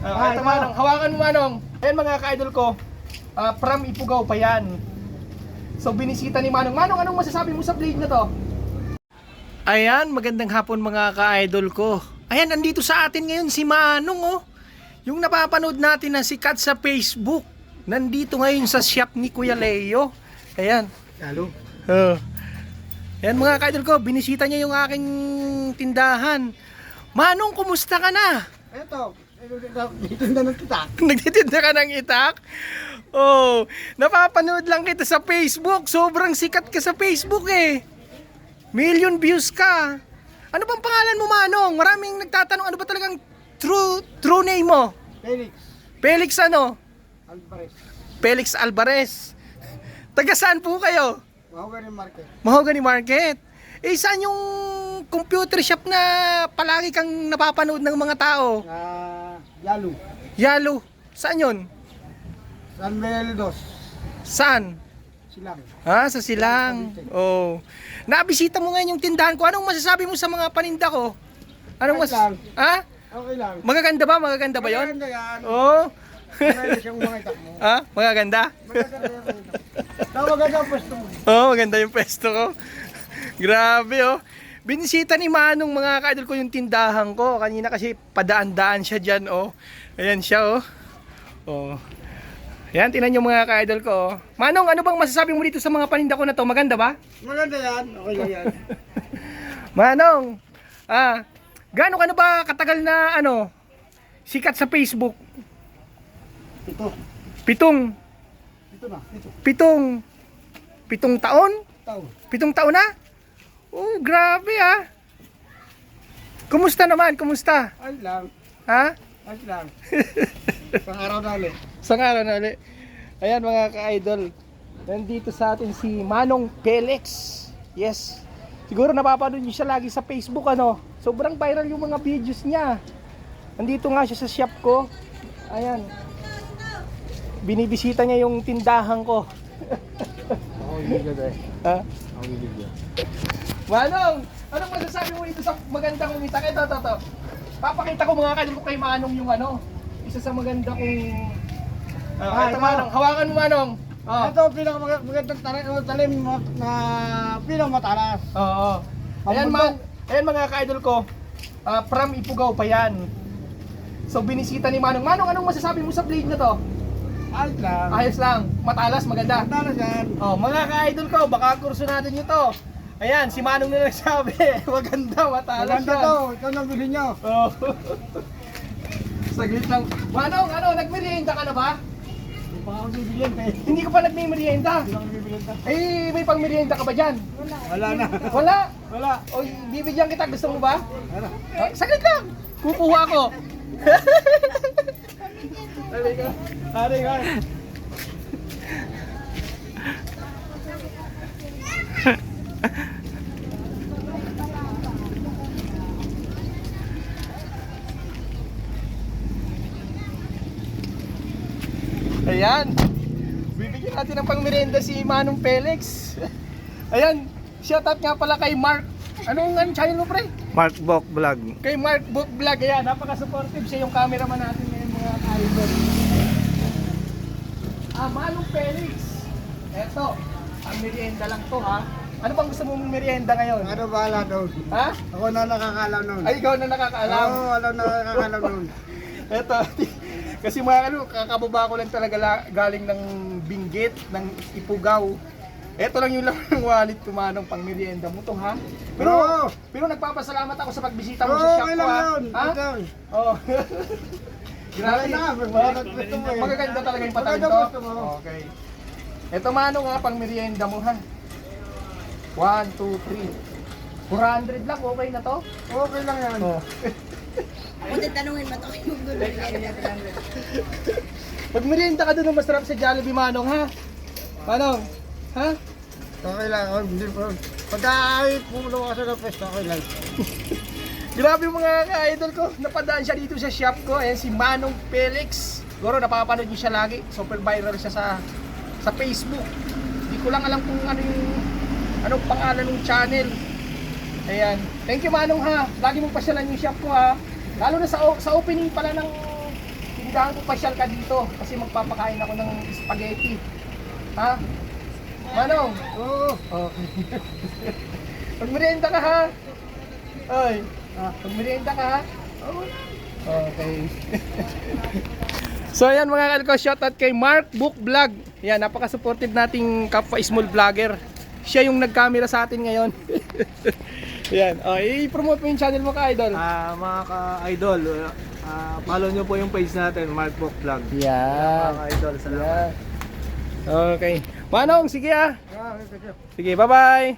Ito Manong, hawakan mo Manong. Ayan mga ka-idol ko, from Ifugao pa yan. So binisita ni Manong. Manong, anong masasabi mo sa blade na to? Ayan, magandang hapon mga ka-idol ko. Ayan, nandito sa atin ngayon si Manong oh. Yung napapanood natin na sikat sa Facebook. Nandito ngayon sa shop ni Kuya Leo. Ayan. Halo. Ayan mga ka-idol ko, binisita niya yung aking tindahan. Manong, kumusta ka na? Eto, nagtitinda ng itak. Nagtitinda ka ng itak? Oh, napapanood lang kita sa Facebook. Sobrang sikat ka sa Facebook eh. Million views ka. Ano bang pangalan mo, Manong? Maraming nagtatanong, ano ba talagang true name mo? Felix Felix ano? Alvarez. Felix Alvarez. Taga saan po kayo? Mahogany Market. Mahogany Market. Eh, saan yung computer shop na palagi kang napapanood ng mga tao? Yalo. Yalo. Saan yun? San Miguel Dos. Saan? Silang. Sa Silang. Oh. Nabisita mo ngayon yung tindahan ko. Anong masasabi mo sa mga paninda ko? Anong Okay lang. Okay lang. Magaganda ba? Magaganda ba 'yon? Maganda yan. Oh. Maganda siyang mga itak mo. Magaganda? Maganda yan mga itak. Maganda ang pwesto mo. Oh, maganda yung pwesto ko. Grabe oh. Binisita ni Manong mga ka-idol ko yung tindahan ko. Kanina kasi padaan-daan siya diyan oh. Ayan siya oh. Oh. Ayan, tingnan niyo mga ka-idol ko oh. Manong, ano bang masasabi mo dito sa mga paninda ko na to? Maganda ba? Maganda yan. Okay lang yan. Manong, gaano ka na ba katagal na sikat sa Facebook? Ito. Pitong Ito. pitong taon? Tao. 7 taon na? Oh, grabe ah. Kumusta naman? Kumusta? Ay lang. Ha? Ay lang. Pang araw na ulit. Isang araw na ulit. Ayan mga ka-idol. Nandito sa atin si Manong Felix. Yes. Siguro napapanood niyo siya lagi sa Facebook Sobrang viral yung mga videos niya. Nandito nga siya sa shop ko. Ayan. Binibisita niya yung tindahan ko. Ako ibigyan eh. Ha? Ako ibigyan. Manong, anong masasabi mo dito sa magandang umitak? Ito. Papakita ko mga kadol ko kay Manong yung isa sa maganda kong... ito Manong, hawakan mo Manong. Ito pinakamagandang talim na pinakamatalas. Oo. Ayan mga ka-idol ko, from Ifugao pa yan. So binisita ni Manong. Manong, anong masasabi mo sa blade na to? Ayos lang. Ayos lang, matalas, maganda. Matalas yan. Oh, mga ka-idol ko, baka kurso natin nyo to. Ayan, si Manong na nagsabi, maganda, matalas Maganda yan. to. Ito nang bilhin nyo. Oh. Saglit lang. Manong, nagmerienda ka na ba? Hindi pa ako bibigyan eh. Hindi ka pa nagmerienda. Hindi ako bibigyan ka. Eh, may pangmerienda ka ba dyan? Wala na. Wala. Wala. O, bibigyan kita, gusto mo ba? Wala. Saglit lang. Kukuha ko. Halika. Ayan. Bibigyan natin ng pangmerienda si Manong Felix. Ayan. Shoutout nga pala kay Mark. Anong channel mo pre? Mark Bok Vlog. Kay Mark Book Vlog, ayan, napaka-supportive siya yung cameraman natin ngayon mga idol. Manong Felix. Eto, ang merienda lang to ha. Ano bang gusto mong merienda ngayon? Ano bahala doon? Ha? Ako na nakakaalam noon. Ay, ikaw na nakakaalam. Oo, alam na nakakaalam noon. Eto, kasi mga kakababa ko lang talaga galing ng Benguet, ng Ifugao. Eto lang yung laman ng wallet ko Manong, pang merienda mo to ha. Pero nagpapasalamat ako sa pagbisita mo sa shop okay ko lang ha. yun. Ha? Ito. Oh. Grabe Okay na, gusto mo eh. Magaganda talaga yung patalim Maganda to. gusto mo. Okay. Ito Manong pang merienda mo ha. 1, 2, 3. 400 lang, okay na to? Okay lang yan. Oh. Ako din tanungin mo ito yung gulo. Pag merienda ka doon ng masarap sa Jollibee Manong ha. Manong, ha? Okay lang. Hindi po. Pagka pumunta ka sa pwesto, okay lang. Grabe yung mga ka-idol ko. Napadaan siya dito sa shop ko. Ayan si Manong Felix. Siguro napapanood niyo siya lagi. Super viral siya sa Facebook. Hindi ko lang alam kung anong pangalan ng channel. Ayan. Thank you Manong ha. Lagi mong pasyalan yung shop ko ha. Lalo na sa opening pala ng Kailangan ko pasyal ka dito kasi magpapakain ako ng spaghetti. Ha? Manong? Oo. Okay. Magmerienda ka ha? Oy. Magmerienda ka ha? Okay. So ayan mga kalko, shoutout kay Mark Book Vlog. Yan, napaka-supportive nating kapwa small vlogger. Siya yung nag-camera sa atin ngayon. Yan, i-promote mo yung channel mo ka idol. Mga ka-idol, follow nyo po yung page natin, Mark Book Vlog. Yan. Mga ka-idol, salamat. Okay. Manong, sige ah. Thank you. Sige, bye-bye.